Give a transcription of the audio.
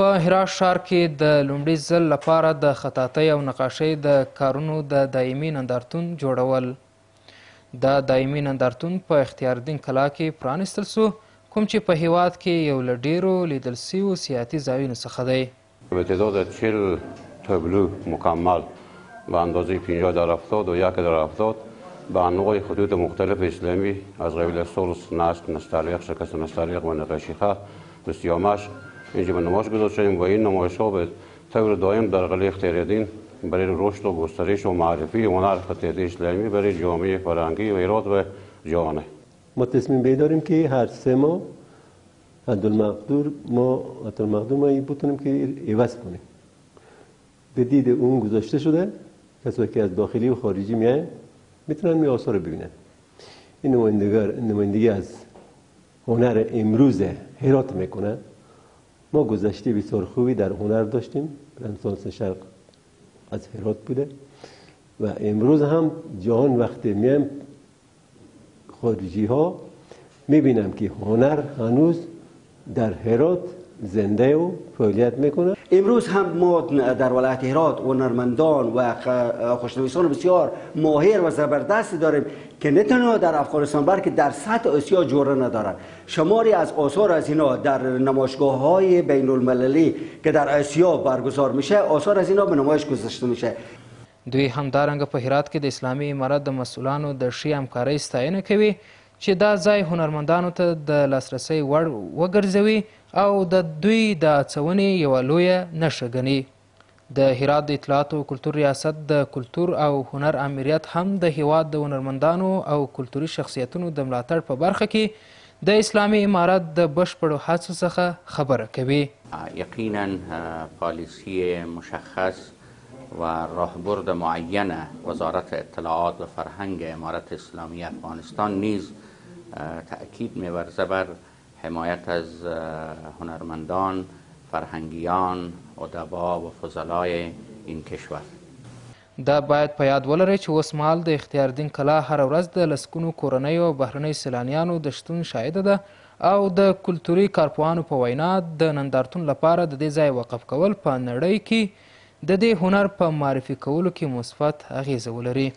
په هرات ښار کې د لومړي ځل لپاره د خطاطۍ او نقاشۍ د کارونو د دایمي نندارتون جوړول. دا دایمي نندارتون په اختیارالدین کلا کې پرانیستل سو، کوم چې په هیواد کې یو له ډیرو لیدل سویو سیاحتي ځایونو څخه دی. به تعداد 40 تابلو مکمل به اندازه 50 در 70 و 1 در 70 به انواع خطوط مختلف اسلامی از قبیل سلس، نسک، نستعلیق، شکست نستعلیق و نقاشی خط و سیامش اینجا به نمایش گذاشته شدیم و این نمایش ها به طور دائم در قلعه اختیارالدین برای رشد و گسترش و معرفی هنر خطاطی اسلامی برای جامعه فرهنگی و هرات و جهان. ما تصمیم داریم که هر 3 ماه عبدالمقدور ما این بتونیم که عوض کنیم. به دید اون گذاشته شده، کسایی که از داخلی و خارجی میان میتونن این آثار رو ببینن. این نمایندگی از هنر امروز هرات میکنه. ما گذشته بسیار خوبی در هنر داشتیم، رنسانس شرق از هرات بوده و امروز هم جهان وقتی میایم خارجی ها میبینم که هنر هنوز در هرات زنده و فعالیت میکنه. امروز هم ما در ولایت هرات هنرمندان و خوشنویسان بسیار ماهر و زبردست داریم که نه تنها در افغانستان بلکه در سطح آسیا جوره ندارند. شماری از آثار از اینا در نمایشگاه‌های بین المللی که در آسیا برگزار میشه، آثار از اینا به نمایش گذاشته میشه. دوی همدارنګه په هرات کې د اسلامي امارت د مسؤلانو د ښې همکارۍ ستاینه کوي چې دا ځای هنرمندانو ته د لاسرسۍ وړ وګرځوي او د دوی د هڅونې یوه لویه نښه ګڼي. د هرات د اطلاعات او کلتور ریاست د کلتور او هنر امریت هم د هیواد د هنرمندانو او کلتوري شخصیتونو د ملاتړ په برخه کې د اسلامي امارت د بشپړو هڅو څخه خبره کوي. یقینا پالیسی مشخص و راهبرد معین وزارت اطلاعات و فرهنگ امارت اسلامی افغانستان نیز تأکید می‌ورزد بر حمایت از هنرمندان، فرهنگیان، ادبا و فضلای این کشور. دا باید په یاد ولرئ چې اوس مهال د اختیارالدین کلا هره ورځ د لسګونو کورنیو او بهرنیو سیلانیانو د شتون شاهده ده او د کلتوري کارپوهانو په وینا د نندارتون لپاره د دې ځای وقف کول په نړۍ کې د دې هنر په معرفي کولو کې مثبت اغیزه ولري.